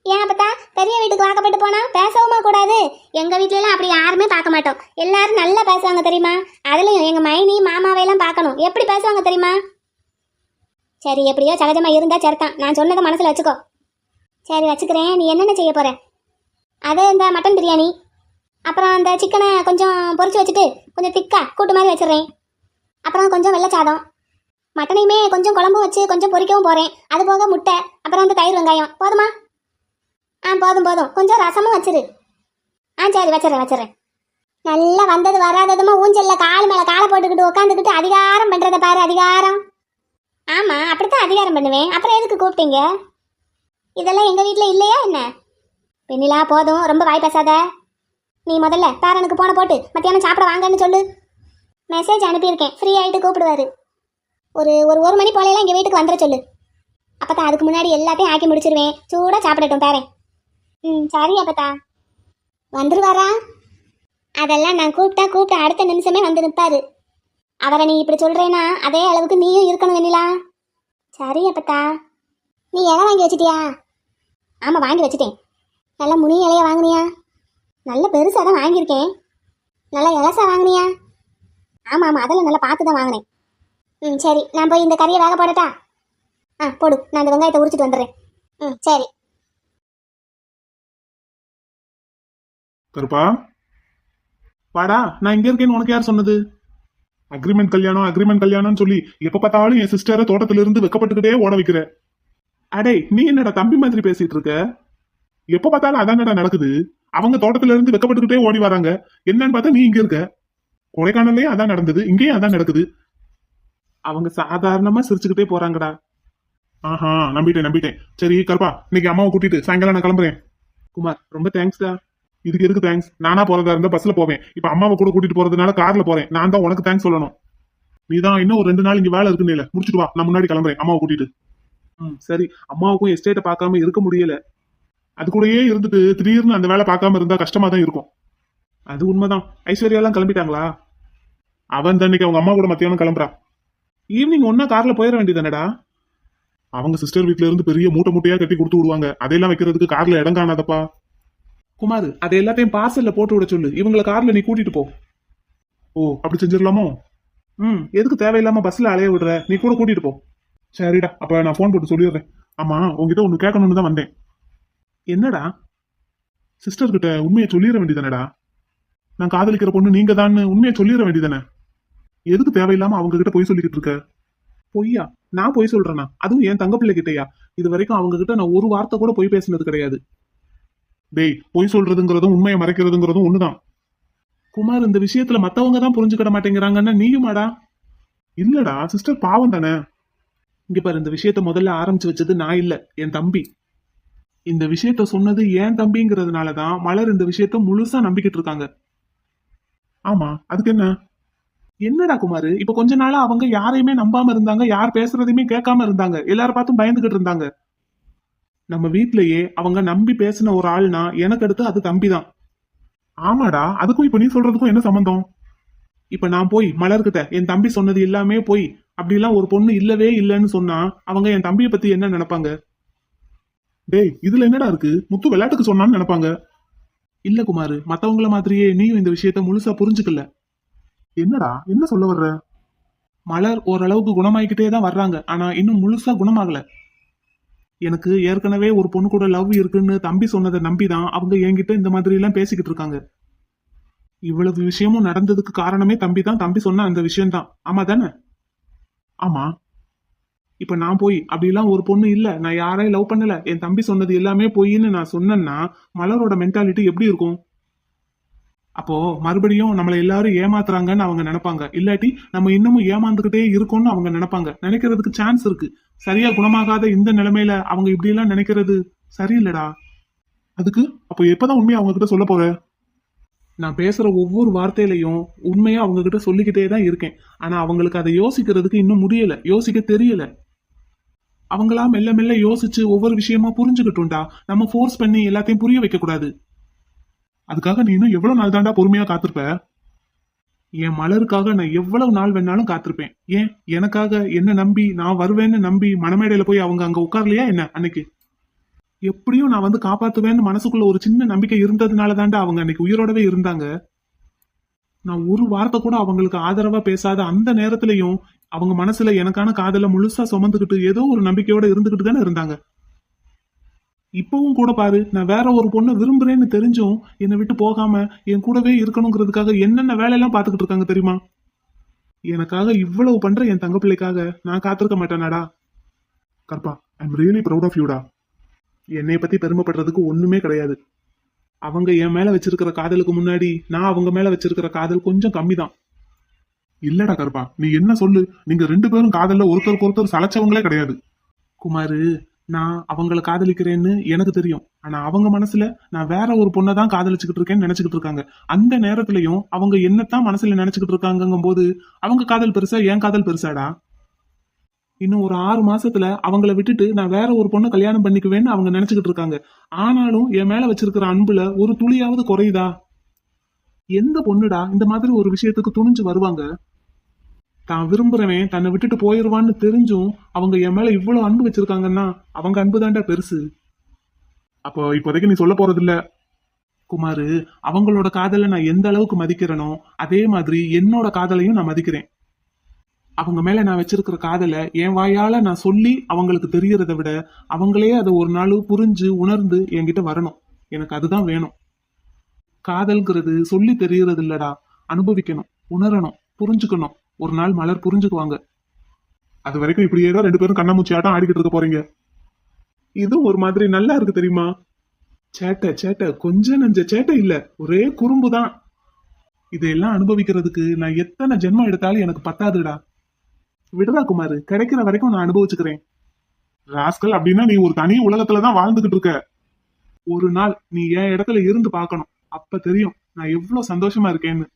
ஏன் அப்பத்தா பெரிய வீட்டுக்கு வாக்கப்பட்டு போனா பேசவுமா கூடாது? எங்க வீட்ல எல்லாம் அப்படி யாருமே பார்க்க மாட்டோம். எல்லாரும் நல்லா பேசுவாங்க தெரியுமா? அதுலயும் எங்க மைனி மாமாவையெல்லாம் பார்க்கணும், எப்படி பேசுவாங்க தெரியுமா? சரி, எப்படியோ சகஜமா இருந்தா சரிதான். நான் சொன்னதை மனசுல வச்சுக்கோ. சரி வச்சுக்கிறேன். நீ என்னென்ன செய்ய போற? அது இந்த மட்டன் பிரியாணி, அப்புறம் அந்த சிக்கனை கொஞ்சம் பொரிச்சு வச்சுட்டு கொஞ்சம் திக்கா கூட்டு மாதிரி வச்சிடுறேன். அப்புறம் கொஞ்சம் வெள்ளை சாதம், மட்டனையுமே கொஞ்சம் குழம்பு வச்சு கொஞ்சம் பொரிக்கவும் போறேன். அது போக முட்டை, அப்புறம் அந்த தயிர் வெங்காயம். போதுமா? போதும் போதும். கொஞ்சம் ரசமும் வச்சிரு. சரி வச்சிடறேன். நல்லா வந்தது வராததுமா ஊஞ்சல்ல கால் மேல காலை போட்டுக்கிட்டு உட்காந்துக்கிட்டு அதிகாரம் பண்றத பாரு. அதிகாரம். ஆமா, அப்படித்தான் அதிகாரம் பண்ணுவேன். அப்புறம் எதுக்கு கூப்பிட்டீங்க? இதெல்லாம் எங்க வீட்டுல இல்லையா என்ன? வெண்ணிலா போதும், ரொம்ப வாய் பேசாத. நீ முதல்ல பேரனுக்கு போன போட்டு மத்தியானம் சாப்பிட வாங்கன்னு சொல்லு. மெசேஜ் அனுப்பியிருக்கேன், ஃப்ரீ ஆகிட்டு கூப்பிடுவாரு. ஒரு மணி போலையெல்லாம் எங்கள் வீட்டுக்கு வந்துட சொல்லு. அப்பத்தா அதுக்கு முன்னாடி எல்லாத்தையும் ஆக்கி முடிச்சிருவேன். சூடாக சாப்பிடட்டும் பேரன். சரி அப்பத்தா. வந்துருவாரா? அதெல்லாம் நான் கூப்பிட்ட அடுத்த நிமிஷமே வந்து நிற்பாரு. அவரை நீ இப்படி சொல்கிறேன்னா அதே அளவுக்கு நீயும் இருக்கணும் வெண்ணிலா. சரி அப்பத்தா. நீ இலை வாங்கி வச்சிட்டியா? ஆமாம் வாங்கி வச்சுட்டேன். நல்லா முனி இலைய வாங்கினியா? நல்ல பெருசாக தான் வாங்கியிருக்கேன். நல்லா இலசா வாங்கினியா? ஆமாம் அதெல்லாம் நல்லா பார்த்து தான் வாங்கினேன். சரி, நான் போய் இந்த கறியை வேக போடட்டா? போடு, நான் இந்த வெங்காயத்தை உரிச்சிட்டு வந்துடுறேன். சரி. கருப்பா வாடா, நான் இங்க இருக்கேன்னு உனக்கு யார் சொன்னது? அக்ரிமெண்ட் கல்யாணம்னு சொல்லி எப்ப பார்த்தாலும் என் சிஸ்டரை தோட்டத்துல இருந்து வெக்கப்பட்டுக்கிட்டே ஓட வைக்கிற. அடே, நீ என்னடா தம்பி மாதிரி பேசிட்டு இருக்க? எப்ப பார்த்தாலும் அதானடா நடக்குது. அவங்க தோட்டத்துல இருந்து வெக்கப்பட்டுக்கிட்டே ஓடி வராங்க. என்னன்னு பார்த்தா நீ இங்க இருக்க. கொடைக்கானல்லையும் அதான் நடந்தது, இங்கேயும் அதான் நடக்குது. அவங்க சாதாரணமா சிரிச்சுக்கிட்டே போறாங்கடா. ஆஹா, நம்பிட்டேன். சரி கருப்பா, இன்னைக்கு அம்மாவை கூட்டிட்டு சாயங்காலம் நான் கிளம்புறேன். குமார், ரொம்ப தேங்க்ஸ்டா. இதுக்கு எதுக்கு தேங்க்ஸ்? நானா போறதா இருந்தா பஸ்ல போவேன். இப்ப அம்மாவை கூட கூட்டிட்டு போறதுனால கார்ல போறேன். நான் தான் உனக்கு தேங்க்ஸ் சொல்லணும். நீதான் இன்னும் ஒரு 2 நாள் இங்க வேலை இருக்குன்னு முடிச்சுட்டு வா, நான் முன்னாடி கிளம்புறேன் அம்மாவை கூட்டிட்டு. சரி. அம்மாவுக்கும் எஸ்டேட்டை பார்க்காம இருக்க முடியல. அது கூடயே இருந்துட்டு திடீர்னு அந்த வேலை பார்க்காம இருந்தா கஷ்டமா தான் இருக்கும். அது உண்மைதான். ஐஸ்வர்யா எல்லாம் கிளம்பிட்டாங்களா? அவன் தன்னைக்கு அவங்க அம்மா கூட மத்தியானம் கிளம்புறா. ஈவினிங் ஒன்னா கார்ல போயிட வேண்டியதானடா? அவங்க சிஸ்டர் வீட்ல இருந்து பெரிய மூட்டையா கட்டி கொடுத்து விடுவாங்க. அதையெல்லாம் வைக்கிறதுக்கு கார்ல இடம் காணாதப்பா. குமார், அதை எல்லாத்தையும் பார்சல்ல போட்டு விட சொல்லு. இவங்களை கார்ல நீ கூட்டிட்டு போ. ஓ, அப்படி செஞ்சிடலாமோ? எதுக்கு தேவையில்லாம பஸ்ல அலைய விடுற? நீ கூட கூட்டிட்டு போ. சரிடா, அப்ப நான் போன் போட்டு சொல்லிடுறேன். ஆமா, உங்ககிட்ட ஒண்ணு கேட்கணும்னு தான் வந்தேன். என்னடா? சிஸ்டர் கிட்ட உண்மையை சொல்லிட வேண்டியதானடா? நான் காதலிக்கிற பொண்ணு நீங்க தான் உண்மையை சொல்லிட வேண்டியதானே? எதுக்கு தேவையில்லாம அவங்க கிட்ட போய் சொல்லிக்கிட்டு இருக்க? பொய்யா? நான் போய் சொல்றேனா? அதுவும் என் தங்க பிள்ளை கிட்டயா? இது வரைக்கும் அவங்க கிட்ட நான் ஒரு வார்த்தை கூட போய் பேசினது கிடையாது. டேய், பொய் சொல்றதுங்கிறதும் உண்மையை மறைக்கிறதுங்கிறதும் ஒண்ணுதான். குமார், இந்த விஷயத்துல மத்தவங்க தான் புரிஞ்சுக்கிட மாட்டேங்கிறாங்கன்னா நீயுமாடா? இல்லடா, சிஸ்டர் பாவம் தானே. இங்க பாரு, இந்த விஷயத்த முதல்ல ஆரம்பிச்சு வச்சது நான் இல்ல, என் தம்பி. இந்த விஷயத்த சொன்னது என் தம்பிங்கிறதுனாலதான் மலர் இந்த விஷயத்த முழுசா நம்பிக்கிட்டு இருக்காங்க. ஆமா, அதுக்கு என்ன? என்னடா குமாரு, இப்ப கொஞ்ச நாளா அவங்க யாரையுமே நம்பாம இருந்தாங்க, யார் பேசுறதையுமே கேட்காம இருந்தாங்க, எல்லாரும் பார்த்தும் பயந்துகிட்டு இருந்தாங்க. நம்ம வீட்லயே அவங்க நம்பி பேசின ஒரு ஆள்னா எனக்கு அடுத்து அது தம்பி தான். ஆமாடா, அதுக்கும் இப்ப நீ சொல்றதுக்கும் என்ன சம்பந்தம்? இப்ப நான் போய் மலர்கிட்ட என் தம்பி சொன்னது எல்லாமே போய் அப்படிலாம் ஒரு பொண்ணு இல்லவே இல்லைன்னு சொன்னா அவங்க என் தம்பியை பத்தி என்ன நினைப்பாங்க? டேய், இதுல என்னடா இருக்கு? முத்து விளையாட்டுக்கு சொன்னான்னு நினைப்பாங்க. இல்ல குமாரு, மத்தவங்கள மாதிரியே நீயும் இந்த விஷயத்த முழுசா புரிஞ்சுக்கல. என்னடா, என்ன சொல்ல வர்ற? மலர் ஓரளவுக்கு குணமாயிக்கிட்டே தான் வர்றாங்க, ஆனா இன்னும் முழுசா குணமாகல. எனக்கு ஏற்கனவே ஒரு பொண்ணு கூட லவ் இருக்குன்னு தம்பி சொன்னதை நம்பிதான் அவங்க என்கிட்ட இந்த மாதிரி எல்லாம் பேசிக்கிட்டு இருக்காங்க. இவ்வளவு விஷயமும் நடந்ததுக்கு காரணமே தம்பி தான். தம்பி சொன்ன அந்த விஷயம்தான். ஆமா தானே? ஆமா. இப்ப நான் போய் அப்படிலாம் ஒரு பொண்ணு இல்ல, நான் யாரையும் லவ் பண்ணல, என் தம்பி சொன்னது எல்லாமே பொய்ன்னு நான் சொன்னேன்னா மலரோட மென்டாலிட்டி எப்படி இருக்கும்? அப்போ மறுபடியும் நம்மளை எல்லாரும் ஏமாத்துறாங்கன்னு அவங்க நினைப்பாங்க. இல்லாட்டி நம்ம இன்னமும் ஏமாந்துகிட்டே இருக்கோம்னு அவங்க நினைப்பாங்க. நினைக்கிறதுக்கு சான்ஸ் இருக்கு. சரியா குணமாகாத இந்த நிலைமையில அவங்க இப்படி எல்லாம் நினைக்கிறது சரியில்லடா. அதுக்கு அப்போ எப்பதான் உண்மையை அவங்க கிட்ட சொல்ல போற? நான் பேசுற ஒவ்வொரு வார்த்தையிலையும் உண்மையா அவங்க கிட்ட சொல்லிக்கிட்டே தான் இருக்கேன். ஆனா அவங்களுக்கு அதை யோசிக்கிறதுக்கு இன்னும் முடியல, யோசிக்க தெரியல. அவங்களா மெல்ல மெல்ல யோசிச்சு ஒவ்வொரு விஷயமா புரிஞ்சுக்கிட்டோம்டா. நம்ம ஃபோர்ஸ் பண்ணி எல்லாத்தையும் புரிய வைக்க கூடாது. அதுக்காக நீ இன்னும் எவ்வளவு நாள் தாண்டா பொறுமையா காத்திருப்ப? என் மலருக்காக நான் எவ்வளவு நாள் வேணாலும் காத்திருப்பேன். ஏன் எனக்காக என்ன நம்பி நான் வருவேன்னு நம்பி மணமேடையில போய் அவங்க அங்க உட்கார்லையா என்ன அன்னைக்கு? எப்படியும் நான் வந்து காப்பாத்துவேன்னு மனசுக்குள்ள ஒரு சின்ன நம்பிக்கை இருந்ததுனால தாண்டா அவங்க அன்னைக்கு உயிரோடவே இருந்தாங்க. நான் ஒரு வார்த்தை கூட அவங்களுக்கு ஆதரவா பேசாத அந்த நேரத்திலையும் அவங்க மனசுல எனக்கான காதல முழுசா சுமந்துக்கிட்டு ஏதோ ஒரு நம்பிக்கையோட இருந்துகிட்டு தானே இருந்தாங்க. இப்பவும் கூட பாரு, நான் வேற ஒரு பொண்ணை விரும்புறேன்னு தெரிஞ்சும் என்னை விட்டு போகாம என் கூடவே இருக்கணுங்கிறதுக்காக என்னென்ன வேலையெல்லாம் பாத்துக்கிட்டு இருக்காங்க தெரியுமா? எனக்காக இவ்வளவு பண்ற என் தங்க பிள்ளைக்காக நான் காத்திருக்க மாட்டேனாடா? கற்பா, I am really proud of யூடா. என்னை பத்தி பெருமைப்படுறதுக்கு ஒண்ணுமே கிடையாது. அவங்க என் மேல வச்சிருக்கிற காதலுக்கு முன்னாடி நான் அவங்க மேல வச்சிருக்கிற காதல் கொஞ்சம் கம்மி தான். இல்லடா கருப்பா, நீ என்ன சொல்லு, நீங்க ரெண்டு பேரும் காதல்ல ஒருத்தருக்கு ஒருத்தர் சளைச்சவங்களே கிடையாது. குமாரு, நான் அவங்கள காதலிக்கிறேன்னு எனக்கு தெரியும். ஆனா அவங்க மனசுல நான் வேற ஒரு பொண்ணை தான் காதலிச்சுக்கிட்டு இருக்கேன்னு நினைச்சுக்கிட்டு இருக்காங்க. அந்த நேரத்திலையும் அவங்க என்னத்தான் மனசுல நினைச்சுக்கிட்டு இருக்காங்கங்கும் போது அவங்க காதல் பெருசா என் காதல் பெருசாடா? இன்னும் ஒரு 6 மாசத்துல அவங்கள விட்டுட்டு நான் வேற ஒரு பொண்ணை கல்யாணம் பண்ணிக்குவேன்னு அவங்க நினைச்சுக்கிட்டு இருக்காங்க. ஆனாலும் என் மேல வச்சிருக்கிற அன்புல ஒரு துளியாவது குறையுதா? எந்த பொண்ணுடா இந்த மாதிரி ஒரு விஷயத்துக்கு துணிஞ்சு வருவாங்க? தான் விரும்புறவன் தன்னை விட்டுட்டு போயிருவான்னு தெரிஞ்சும் அவங்க என் மேல இவ்வளவு அன்பு வச்சிருக்காங்கன்னா அவங்க அன்பு தாண்டா பெருசு. அப்போ இப்போதைக்கு நீ சொல்ல போறது இல்ல குமாரு, அவங்களோட காதலை நான் எந்த அளவுக்கு மதிக்கிறேனோ அதே மாதிரி என்னோட காதலையும் நான் மதிக்கிறேன். அவங்க மேல நான் வச்சிருக்கிற காதலை என் வாயால நான் சொல்லி அவங்களுக்கு தெரியறத விட அவங்களே அதை ஒரு நாள் புரிஞ்சு உணர்ந்து என்கிட்ட வரணும். எனக்கு அதுதான் வேணும். காதல்ங்கிறது சொல்லி தெரியறது இல்லடா, அனுபவிக்கணும், உணரணும், புரிஞ்சுக்கணும். ஒரு நாள் மலர் புரிஞ்சுக்குவாங்க. அது வரைக்கும் இப்படியே தான் ரெண்டு பேரும் கண்ணாமூச்சி ஆட்டம் ஆடிக்கிட்டு இருக்க போறீங்க. இதுவும் ஒரு மாதிரி நல்லா இருக்கு தெரியுமா? சேட்டை சேட்டை, கொஞ்சம் நஞ்ச சேட்டை இல்ல, ஒரே குறும்பு தான். இதையெல்லாம் அனுபவிக்கிறதுக்கு நான் எத்தனை ஜென்மம் எடுத்தாலும் எனக்கு பத்தாதுடா. விடுறா குமாரு, கிடைக்கிற வரைக்கும் நான் அனுபவிச்சுக்கிறேன். ராஸ்கல் அப்படின்னா நீ ஒரு தனி உலகத்துலதான் வாழ்ந்துகிட்டு இருக்க. ஒரு நாள் நீ என் இடத்துல இருந்து பார்க்கணும். அப்ப தெரியும் நான் எவ்வளவு சந்தோஷமா இருக்கேன்னு.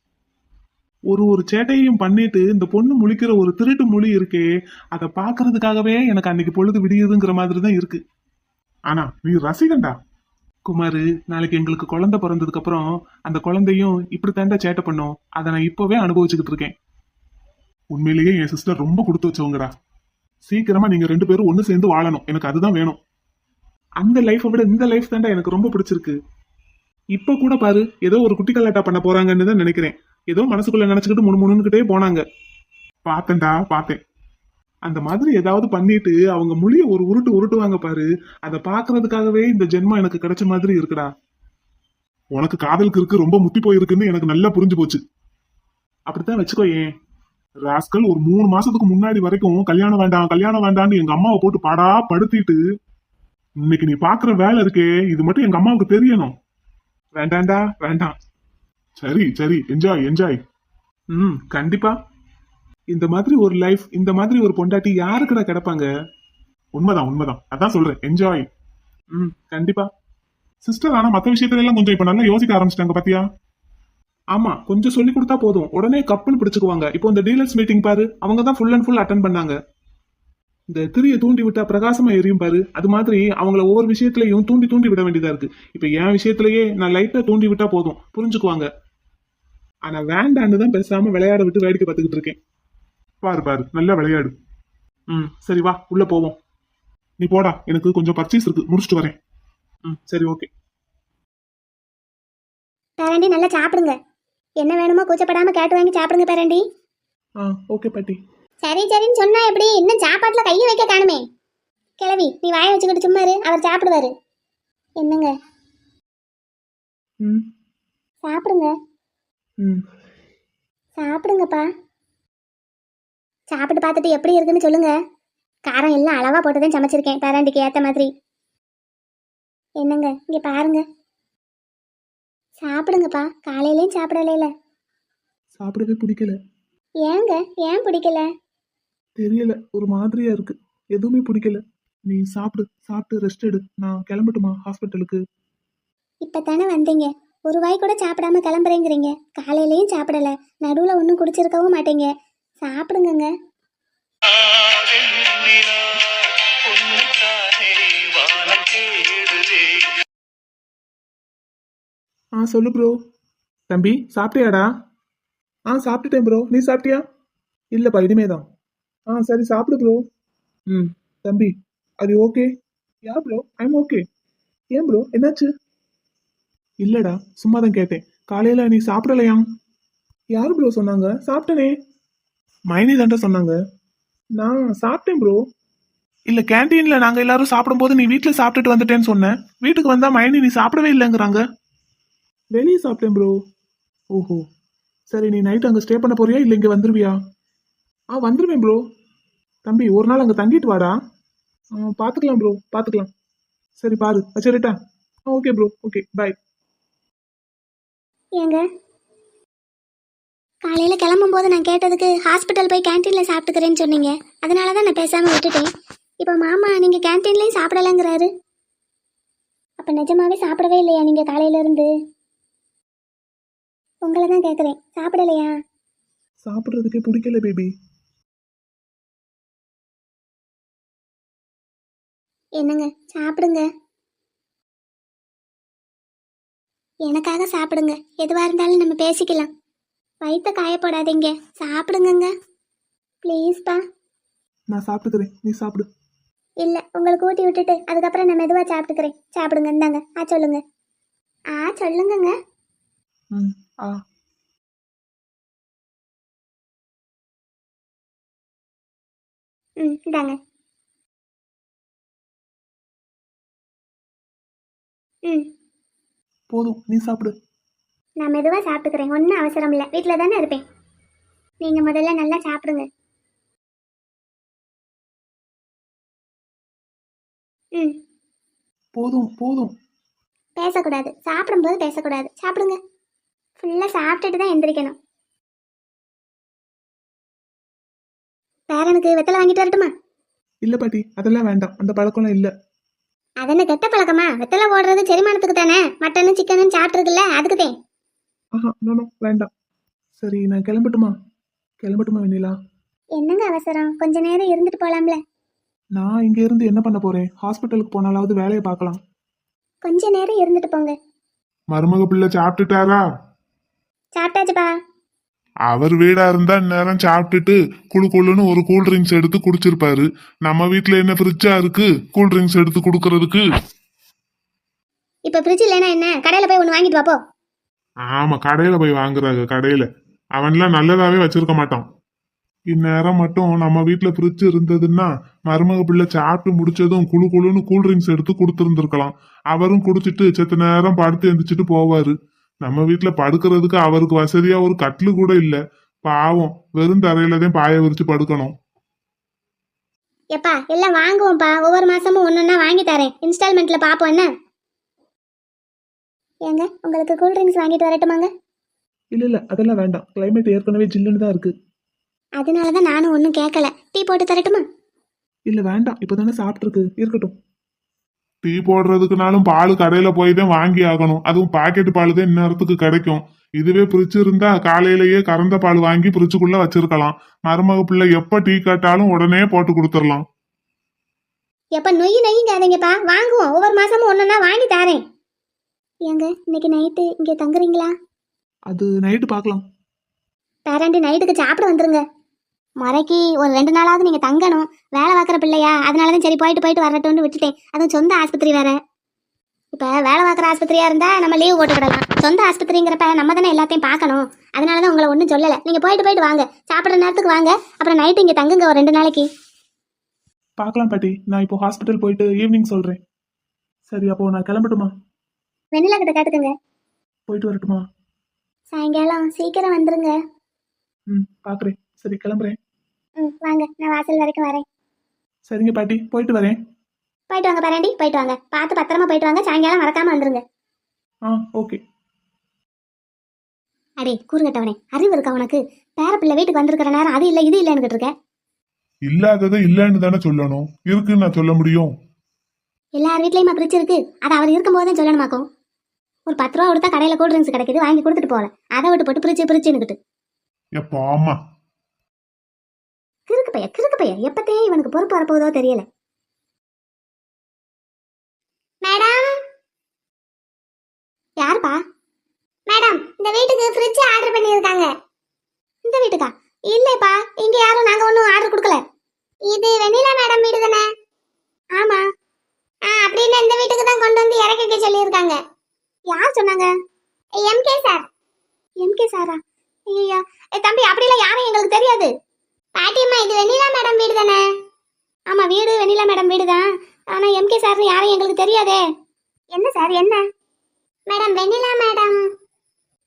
ஒரு சேட்டையும் பண்ணிட்டு இந்த பொண்ணு முழிக்கிற ஒரு திருட்டு மொழி இருக்கே, அதை பாக்குறதுக்காகவே எனக்கு அன்னைக்கு பொழுது விடியுதுங்கிற மாதிரி தான் இருக்கு. ஆனா நீ ரசிகண்டா குமாரு. நாளைக்கு எங்களுக்கு குழந்தை பிறந்ததுக்கு அப்புறம் அந்த குழந்தையும் இப்படி தாண்டா சேட்டை பண்ணும். அதை நான் இப்பவே அனுபவிச்சுக்கிட்டு இருக்கேன். உண்மையிலேயே என் சிஸ்டர் ரொம்ப கொடுத்து வச்சவங்கடா. சீக்கிரமா நீங்க ரெண்டு பேரும் ஒண்ணு சேர்ந்து வாழணும், எனக்கு அதுதான் வேணும். அந்த லைஃபை விட இந்த லைஃப் தாண்டா எனக்கு ரொம்ப பிடிச்சிருக்கு. இப்ப கூட பாரு, ஏதோ ஒரு குட்டி கல்லாட்டா பண்ண போறாங்கன்னு தான் நினைக்கிறேன். ஏதோ மனசுக்குள்ள நினைச்சுக்கிட்டு முணுமுணுன்னுகிட்டே போனாங்க. பார்த்தேன்டா பார்த்தேன். அந்த மாதிரி ஏதாவது பண்ணிட்டு அவங்க மொழிய ஒரு உருட்டு உருட்டுவாங்க பாரு, அதை பாக்குறதுக்காகவே இந்த ஜென்மம் எனக்கு கிடைச்ச மாதிரி இருக்குடா. உனக்கு காதலுக்கு இருக்கு ரொம்ப முத்தி போயிருக்குன்னு எனக்கு நல்லா புரிஞ்சு போச்சு. அப்படித்தான் வச்சுக்கோ. ஏன் ராஸ்கல், ஒரு 3 மாசத்துக்கு முன்னாடி வரைக்கும் கல்யாணம் வேண்டாம் கல்யாணம் வேண்டாம்னு எங்க அம்மாவை போட்டு பாடா படுத்திட்டு, இன்னைக்கு நீ பாக்குற வேலை இருக்கே, இது மட்டும் எங்க அம்மாவுக்கு தெரியணும். வேண்டாண்டா வேண்டாம். சரி சரி, என்ஜாய் என்ஜாய். கண்டிப்பா. இந்த மாதிரி ஒரு லைஃப், இந்த மாதிரி ஒரு பொண்டாட்டி யாருக்குடா கிடப்பாங்க? உண்மைதான் உண்மைதான், அதான் சொல்றேன், என்ஜாய். கண்டிப்பா. சிஸ்டர் ஆனா மத்த விஷயத்துல எல்லாம் கொஞ்சம் இப்ப நல்லா யோசிக்க ஆரம்பிச்சிட்டாங்க பாத்தியா? ஆமா, கொஞ்சம் சொல்லி கொடுத்தா போதும் உடனே கப்புன்னு பிடிச்சுக்குவாங்க. இப்போ இந்த டீலர்ஸ் மீட்டிங் பாரு, அவங்க தான் ஃபுல் அண்ட் ஃபுல் அட்டன் பண்ணாங்க. இந்த திரியை தூண்டி விட்டா பிரகாசமா எரியும் பாரு, அது மாதிரி அவங்கள ஒவ்வொரு விஷயத்திலையும் தூண்டி தூண்டி விட வேண்டியதா இருக்கு. இப்ப என் விஷயத்திலேயே நான் லைட்டா தூண்டி விட்டா போதும், புரிஞ்சுக்குவாங்க. ஆனா வேண்டான்னு தான் பேசாம விளையாட விட்டு வேடிக்கை பார்த்துக்கிட்டு இருக்கேன். பாரு பாரு, நல்லா விளையாடு. சரி வா உள்ள போவோம். நீ போடா, எனக்கு கொஞ்சம் பர்ச்சேஸ் இருக்கு, முடிச்சுட்டு வரேன். சரி ஓகே. பேரண்டி நல்லா சாப்பிடுங்க. என்ன வேணுமோ கூச்சப்படாம கேட்டு வாங்கி சாப்பிடுங்க பேரண்டி. ஓகே பாட்டி. சரி சரின்னு சொன்னா எப்படி? இன்னும் சாப்பாட்டுல கையை வைக்க காணுமே. கிளவி, நீ வாயை வச்சுக்கிட்டு சும்மா இரு, அவர் சாப்பிடுவாரு. என்னங்க? சாப்பிடுங்க. சாப்பிடுங்கப்பா. சாப்பிட்டு பார்த்துட்டு எப்படி இருக்குன்னு சொல்லுங்க. காரம் எல்லாம் அளவா போட்டுதான் சமைச்சிருக்கேன் பேரண்டிக்கு ஏத்த மாதிரி. என்னங்க இங்க பாருங்க, சாப்பிடுங்கப்பா. காலையிலயும் சாப்பிடல. சாப்பிடவே பிடிக்கல. ஏங்க? ஏன் பிடிக்கல? தெரியல, ஒரு மாதிரியா இருக்கு, எதுவுமே பிடிக்கல. நீ சாப்பிடு, சாப்பிட்டு ரெஸ்ட் எடு. நான் கிளம்பட்டுமா ஹாஸ்பிட்டலுக்கு? இப்பதானே வந்தீங்க, ஒரு வாய் கூட சாப்பிடாம கிளம்புறேங்கிறீங்க. காலையிலயும் சாப்பிடல, நடுவுல ஒன்றும் குடிச்சிருக்கவும் மாட்டீங்க. சாப்பிடுங்கங்க. சொல்லு ப்ரோ. தம்பி சாப்பிட்டியாடா? சாப்பிட்டுட்டேன் ப்ரோ. நீ சாப்பிட்டியா? இல்லப்பா இனிமே தான். சரி சாப்பிடு ப்ரோ. ம். தம்பி அது okay? Yeah bro I'm okay. ஏன் ப்ரோ என்னாச்சு? இல்லடா சும்மா தான் கேட்டேன். காலையில நீ சாப்பிடலையா? யாரு ப்ரோ சொன்னாங்க? சாப்பிட்டனே. மைனி தான்டா சொன்னாங்க. நான் சாப்பிட்டேன் ப்ரோ. இல்ல கேண்டீன்ல நாங்க எல்லாரும் சாப்பிடும்போது நீ வீட்ல சாப்பிட்டுட்டு வந்துட்டேன்னு சொன்னேன். வீட்டுக்கு வந்தா மைனி நீ சாப்பிடவே இல்லைங்கிறாங்க. வெளியே சாப்பிட்டேன் ப்ரோ. ஓஹோ. சரி நீ நைட் அங்க ஸ்டே பண்ண போறியா இல்ல இங்க வந்துருவியா? வந்துருவேன் ப்ரோ. தம்பி ஒரு நாள் அங்க தங்கிட்டு வாடா. பாத்துக்கலாம் ப்ரோ பாத்துக்கலாம். சரி பாரு வச்சிருட்டா. Okay bro okay bye. ஏங்க காலையில கிளம்பும் போது நான் கேட்டதுக்கு ஹாஸ்பிட்டல் போய் கேன்டீன்ல சாப்பிட்டுக்கிறேன்னு சொன்னீங்க. அதனால தான் நான் பேசாம விட்டுட்டேன். இப்போ மாமா நீங்க கேன்டீன்லயும் சாப்பிடலங்கிறாரு. அப்ப நிஜமாவே சாப்பிடவே இல்லையா நீங்க காலையில இருந்து? உங்களை தான் கேட்குறேன், சாப்பிடலையா? சாப்பிடுறதுக்கே பிடிக்கல பேபி. என்னங்க சாப்பிடுங்க, எனக்காக சாப்பிடுங்க. எதுவாக இருந்தாலும் நம்ம பேசிக்கலாம். வயிற்ற காயப்படாதீங்க, சாப்பிடுங்கங்க ப்ளீஸ்ப்பா. நான் சாப்பிட்டுக்கிறேன் நீ சாப்பிடு. இல்லை உங்களுக்கு ஊட்டி விட்டுட்டு அதுக்கப்புறம் நான் மெதுவாக சாப்பிட்டுக்கிறேன். சாப்பிடுங்க இந்தாங்க. சொல்லுங்க. சொல்லுங்கங்க. ம். ஆ இந்தாங்க. ம் போதும் நீ சாப்பிடு. நான் மெதுவாக சாப்பிட்டுக்கிறேன், ஒன்றும் அவசரம் இல்லை. வீட்டில் தானே இருப்பேன். நீங்கள் முதல்ல நல்லா சாப்பிடுங்க. ம் போதும் போதும். பேசக்கூடாது, சாப்பிடும்போது பேசக்கூடாது. சாப்பிடுங்க. ஃபுல்லாக சாப்பிட்டுட்டு தான் எந்திரிக்கணும். பேரனுக்கு வெத்தலை வாங்கிட்டு வரட்டுமா? இல்ல பாட்டி அதெல்லாம் வேண்டாம். அந்த பழக்கம்லாம் இல்ல. அது என்ன கெட்ட பழக்கமா? வெத்தலை போடுறது செரிமானத்துக்கு தானே. மட்டனு சிக்கனு சாப்பிட்ருக்குல்ல, அதுக்குதே. நோ நோ வேண்டாம். சரி நான் கிளம்பட்டுமா? கிளம்பட்டுமா வெண்ணிலா? என்னங்க அவசரம்? கொஞ்ச நேரம் இருந்துட்டு போலாம்ல. நான் இங்க இருந்து என்ன பண்ண போறேன்? ஹாஸ்பிட்டலுக்கு போனாலாவது வேலையை பார்க்கலாம். கொஞ்ச நேரம் இருந்துட்டு போங்க. மருமக பிள்ளை சாப்பிட்டுட்டாரா? சாப்பிட்டாச்சுப்பா. அவர் வீடா இருந்தா இந்நேரம் சாப்பிட்டுட்டு குளு குளுன்னு ஒரு கூல் ட்ரிங்க்ஸ் எடுத்து குடிச்சிருப்பாரு. நம்ம வீட்ல என்ன ஃப்ரிட்ஜா இருக்கு கூல் ட்ரிங்க்ஸ் எடுத்து குடுக்கறதுக்கு? இப்ப ஃப்ரிட்ஜ் இல்லைன்னா என்ன, கடையில போய் ஒன்று வாங்கிட்டு வாப்போ. ஆமா கடையில போய் வாங்குறாங்க. கடையில அவன்லாம் நல்லதாவே வச்சிருக்க மாட்டான். இந்நேரம் மட்டும் நம்ம வீட்ல ஃப்ரிட்ஜ் இருந்ததுன்னா மருமக பிள்ளை சாப்பிட்டு முடிச்சதும் குளு குளுன்னு கூல் ட்ரிங்க்ஸ் எடுத்து கொடுத்துருந்துருக்கலாம். அவரும் குடிச்சிட்டு செத்த நேரம் படுத்து எந்திரிச்சிட்டு போவாரு. நம்ம வீட்ல படுக்கிறதுக்கு அவருக்கு வசதியா ஒரு கட்டிலு கூட இல்ல. பாவம் வெறும் தரையில தான் பாய விரிச்சு படுக்கணும். எப்பா எல்லாம் வாங்குவோம்ப்பா, ஒவ்வொரு மாசமும் ஒன்னொன்னா வாங்கி தரேன். இன்ஸ்டால்மெண்ட்ல பாப்போம் என்ன. ஏங்க உங்களுக்கு கூல் ட்ரிங்க்ஸ் வாங்கிட்டு வரட்டுமாங்க? இல்ல இல்ல அதெல்லாம் வேண்டாம். கிளைமேட் ஏற்கனவே ஜில்லுன்னு தான் இருக்கு. அதனால தான் நானும் ஒன்றும் கேட்கல. டீ போட்டு தரட்டுமா? இல்ல வேண்டாம் இப்பதானே சாப்பிட்டுருக்கு இருக்கட்டும். டீ போடுறதுக்குனாலும் பால் கடையில போய் தான் வாங்கி ஆகணும். அதுவும் பாக்கெட் பால் தான் இந்நேரத்துக்கு கிடைக்கும். இதுவே பிரிச்சு இருந்தா காலையிலேயே கறந்த பால் வாங்கி பிரிச்சுக்குள்ள வச்சிருக்கலாம். மருமக பிள்ளை எப்ப டீ கேட்டாலும் உடனே போட்டு கொடுத்துடலாம். எப்ப நொய்யுங்காதீங்கப்பா, வாங்குவோம். ஒவ்வொரு மாசமும் ஒன்னொன்னா வாங்கி தரேன். ஏங்க இன்னைக்கு நைட்டு இங்கே தங்குறீங்களா? அது நைட்டு பார்க்கலாம். பேரண்டி நைட்டுக்கு சாப்பிட வந்துருங்க. முறைக்கு ஒரு 2 நாளாவது நீங்க தங்கணும். வேலை பார்க்குற பிள்ளையா, அதனால தான் சரி போயிட்டு போயிட்டு வரட்டும்னு விட்டுட்டேன். அதுவும் சொந்த ஆஸ்பத்திரி வேற. இப்போ வேலை பார்க்குற ஆஸ்பத்திரியா இருந்தா நம்ம லீவ் போட்டுக்கிடலாம். சொந்த ஆஸ்பத்திரிங்கிறப்ப நம்ம தானே எல்லாத்தையும் பார்க்கணும். அதனால தான் உங்களை ஒன்றும் சொல்லலை. நீங்கள் போயிட்டு போயிட்டு வாங்க, சாப்பிட்ற நேரத்துக்கு வாங்க. அப்புறம் நைட்டு இங்கே தங்குங்க ஒரு 2 நாளைக்கு. பார்க்கலாம் பாட்டி. நான் இப்போ ஹாஸ்பிட்டல் போயிட்டு ஈவினிங் சொல்றேன். சரி அப்போ நான் கிளம்பட்டுமா? வெண்ணிலா கிட்ட கேட்டுக்குங்க. போயிட்டு வரட்டுமா? சாயங்காலம் சீக்கிரம் வந்துருங்க. பாக்குறேன். சரி கிளம்புறேன். வாங்க, நான் வாசல் வரைக்கும் வரேன். சரிங்க பாட்டி போயிட்டு வரேன். போயிட்டு வாங்க பேரண்டி, போயிட்டு வாங்க. பார்த்து பத்திரமா போயிட்டு வாங்க. சாயங்காலம் மறக்காம வந்துருங்க. ஓகே. அடே கூறுகட்டவனே, அறிவு இருக்கா உனக்கு? பேரப்பிள்ளை வீட்டுக்கு வந்திருக்கிற நேரம் அது இல்லை இது இல்லைன்னு இருக்க. இல்லாததை இல்லைன்னு தானே சொல்லணும். இருக்குன்னு நான் சொல்ல முடியும்? எல்லார் வீட்லயுமா ஃப்ரிட்ஜ் இருக்கு? அதை அவர் இருக்கும்போதே சொல்லணுமாக்கும். ஒரு 10 ரூபா கொடுத்தா கடையில கூல் ட்ரிங்க்ஸ் கிடைக்குது, வாங்கி கொடுத்துட்டு போகல. அதை விட்டு போட்டு பிரிச்சுன்னுக்கிட்டு எப்பா அம்மா கிறுக்கு பைய எப்பத்தே இவனுக்கு பொறுப்பு வரப்போதோ தெரியல. மேடம் யாருப்பா? இது வெண்ணிலா மேடம் வீடு தானே? ஆமா. அப்படின்னு இந்த வீட்டுக்கு தான் கொண்டு வந்து இறக்கிக்க சொல்லியிருக்காங்க. யார் சொன்னாங்க? MK sir. எம்கே சாரா? ஐயா தம்பி, அப்படிலாம் யாரும் எங்களுக்கு தெரியாது. பாட்டியம்மா, இது வெண்ணிலா மேடம் வீடு தானே? ஆமா, வீடு வெண்ணிலா மேடம் வீடு தான். ஆனா எம்கே சார் யாரும் எங்களுக்கு தெரியாதே. என்ன சார், என்ன? மேடம், வெண்ணிலா மேடம்.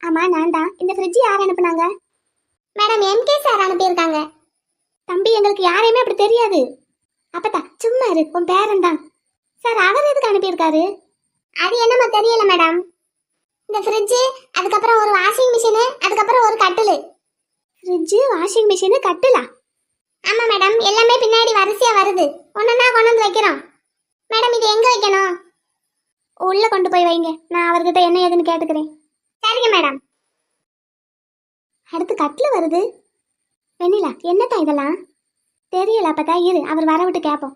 ஆமா, நான் தான். இந்த ஃப்ரிட்ஜ் யார் அனுப்புனாங்க? மேடம், எம்கே சார் அனுப்பியிருக்காங்க. தம்பி, எங்களுக்கு யாரையுமே அப்படி தெரியாது. அப்பத்தா சும்மா இரு, உன் பேரன் தான் சார். அவர் எதுக்கு அனுப்பியிருக்காரு? அது என்னமா தெரியல மேடம். இந்த ஃப்ரிட்ஜ், அதுக்கப்புறம் ஒரு வாஷிங் மிஷினு, அதுக்கப்புறம் ஒரு கட்டிலு. ஃப்ரிட்ஜ், வாஷிங் மிஷினு, கட்டிலா? ஆமா மேடம், எல்லாமே பின்னாடி வரிசையா வருது. ஒன்னொன்னா கொண்டு வந்து வைக்கிறோம். மேடம், இது எங்க வைக்கணும்? உள்ள கொண்டு போய் வைங்க, நான் அவர்கிட்ட என்ன ஏதுன்னு கேட்டுக்கிறேன். சரிங்க மேடம். அடுத்து கட்டில வருது. வெண்ணிலா, என்னத்தான் இதெல்லாம்? தெரியல, அப்பதா இரு, அவர் வர விட்டு கேட்போம்.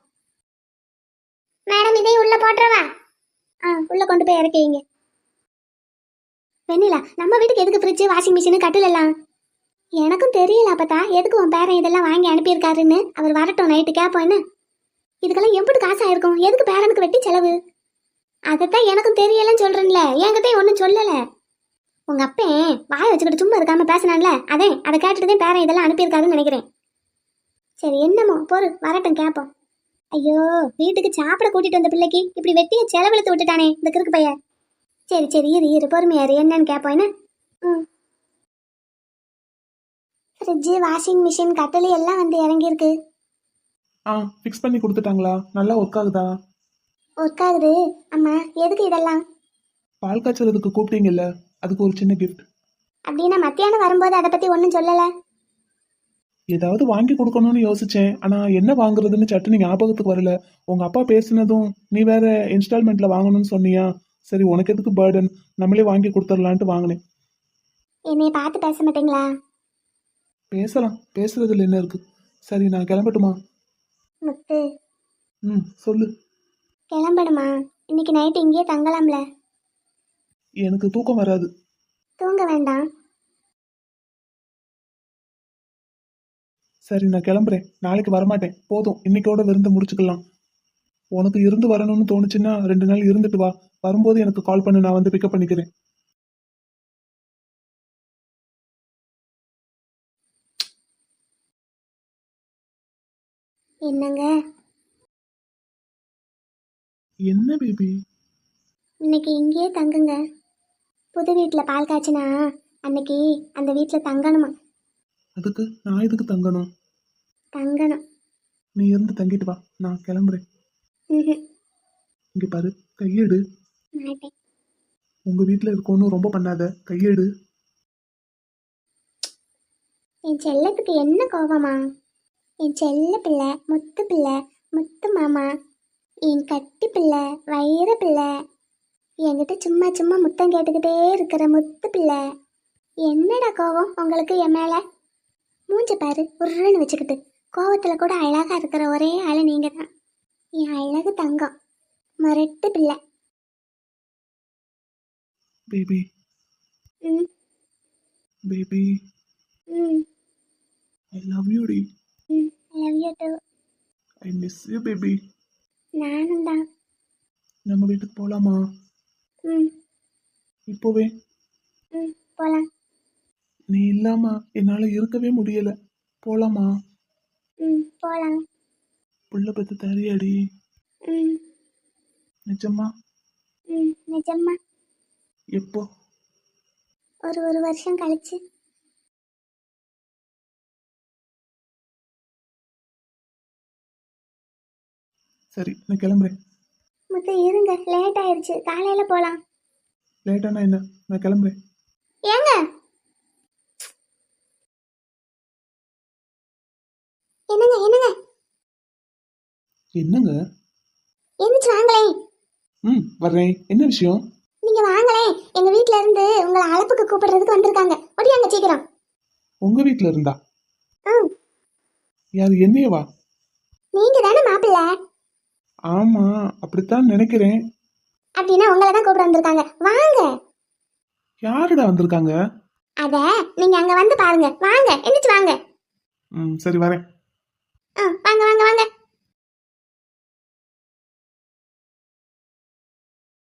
மேடம், இதை உள்ள போட்டுறவா? உள்ள கொண்டு போய் இறக்கி வைங்க. வெண்ணிலா, நம்ம வீட்டுக்கு எதுக்கு ஃப்ரிட்ஜ், வாஷிங் மிஷினு, கட்டில் எல்லாம்? எனக்கும் தெரியல அப்பதா, எதுக்கு உன் பேரன் இதெல்லாம் வாங்கி அனுப்பியிருக்காருன்னு. அவர் வரட்டும், நைட்டு கேட்போம். என்ன இதுக்கெல்லாம் எப்படி காசு ஆயிருக்கும்? எதுக்கு பேரனுக்கு வெட்டி செலவு? அதைத்தான் எனக்கும் தெரியலன்னு சொல்றேன்ல, என்கிட்ட ஒன்றும் சொல்லல. உங்க அப்பன் வாயை வச்சுக்கிட்டு சும்மா இருக்காம பேசினான்ல, அதை கேட்டுட்டுதான் பேரன் இதெல்லாம் அனுப்பியிருக்காருன்னு நினைக்கிறேன். சரி, என்னமோ பொறு, வரட்டும் கேட்போம். ஐயோ, வீட்டுக்கு சாப்பிட கூட்டிட்டு வந்த பிள்ளைக்கு இப்படி வெட்டிய செலவெழுத்து விட்டுட்டானே இந்த கிறுக்கு பையன். சரி சரி, இரு பொறுமையாரு, என்னன்னு கேட்போம். என்ன? ஃப்ரிட்ஜு, வாஷிங் மிஷின், கட்டிலு எல்லாம் வந்து இறங்கியிருக்கு. ஃபிக்ஸ் பண்ணி கொடுத்துட்டாங்களா? நல்லா ஒர்க் ஆகுதா? ஒர்க் ஆகுது. அம்மா, எதுக்கு இதெல்லாம்? பால் காய்ச்சறதுக்கு கூப்பிட்டீங்கல்ல, அதுக்கு ஒரு சின்ன கிஃப்ட். அப்படின்னா மத்தியானம் வரும்போது அதை பத்தி ஒன்றும் சொல்லல. ஏதாவது வாங்கி கொடுக்கணும்னு யோசிச்சேன், ஆனா என்ன வாங்குறதுன்னு சட்டுன்னு ஞாபகத்துக்கு வரல. உங்க அப்பா பேசினதும் நீ வேற இன்ஸ்டால்மெண்ட்ல வாங்கணும்னு சொன்னியா? சரி, உனக்கு எதுக்கு பேர்டன், நம்மளே வாங்கி கொடுத்துடலான்ட்டு வாங்கினேன். என்னைய பார்த்து பேச மாட்டீங்களா? பேசலாம், பேசுறதுல என்ன இருக்கு. சரி, நான் கிளம்பட்டுமா? முத்து, சொல்லு. கிளம்பணுமா? இன்னைக்கு நைட்டு இங்கேயே தங்கலாம்ல? எனக்கு தூக்கம் வராது. தூங்க வேண்டாம். சரி, நான் கிளம்புறேன். நாளைக்கு வரமாட்டேன். போதும், இன்னைக்கோட விருந்து முடிச்சுக்கலாம். உனக்கு இருந்து வரணும்னு தோணுச்சுன்னா 2 நாள் இருந்துட்டு வா. வரும்போது எனக்கு கால் பண்ணு, நான் வந்து பிக்கப் பண்ணிக்கிறேன். என்னங்க? என்ன பேபி? இன்னைக்கு இங்கேயே தங்குங்க. புது வீட்டில் பால் காய்ச்சினா அன்னைக்கு அந்த வீட்டில் தங்கணுமா? அதுக்கு நான் எதுக்கு தங்கணும்? தங்கணும். நீ இருந்து தங்கிட்டு வா, நான் கிளம்புறேன். ம்ஹும். இங்க பாரு, கையெடு. மாட்டேன். உங்க வீட்டுல இருக்கோன்னு ரொம்ப பண்ணாத, கையெடு. என் செல்லத்துக்கு என்ன கோபமா? என் செல்ல பிள்ளை, முத்து பிள்ளை, முத்து மாமா, என் கட்டி பிள்ளை, வைர பிள்ளை, என்கிட்ட சும்மா சும்மா முத்தம் கேட்டுக்கிட்டே இருக்கிற முத்து பிள்ளை. என்னடா கோவம் உங்களுக்கு என் மேல? மூஞ்ச பாரு, உருன்னு வச்சுக்கிட்டு. கோவத்துல கூட அழகா இருக்கிற ஒரே ஆளு நீங்க தான். என் அழகு தங்கம், முரட்டு பிள்ளை. Baby. Hmm baby, hmm I love you டி. Hmm love you too. I miss you baby. நானும் தான். நம்ம வீட்டுக்கு போலாமா? ம் இப்போவே? ம் போலாம். நீ இல்லாம என்னால இருக்கவே முடியல. போலாமா? ம் போலாம். புள்ள பெத்து தரியாடி? ம் நிஜமா? ம் நிஜமா? எப்போ? ஒரு வருஷம் கழிச்சு. சரி, நான் கிளம்புறேன். முத்து இருங்க, லேட் ஆயிடுச்சு, காலையில போலாம். லேட்டானா என்ன, நான் கிளம்புறேன். ஏங்க? என்னங்க என்னங்க? என்னங்க? எந்திரிச்சு வாங்களேன். வர்றேன். என்ன விஷயம்? நீங்க வாங்களேன், எங்க வீட்ல இருந்து உங்களை அழைப்புக்கு கூப்பிடுறதுக்கு வந்திருக்காங்க. ஒடியாங்க சீக்கிரம். உங்க வீட்ல இருந்தா? ம் யாரு, என்னையவா? நீங்க தானே மாப்பிள்ள? ஆமா, அப்படித்தான் நினைக்கிறேன். அப்படின்னா உங்களை தான் கூப்பிட வந்திருக்காங்க, வாங்க. யாருடா வந்திருக்காங்க? அத நீங்க அங்க வந்து பாருங்க, வாங்க, எந்திரிச்சு வாங்க. சரி, வரேன்.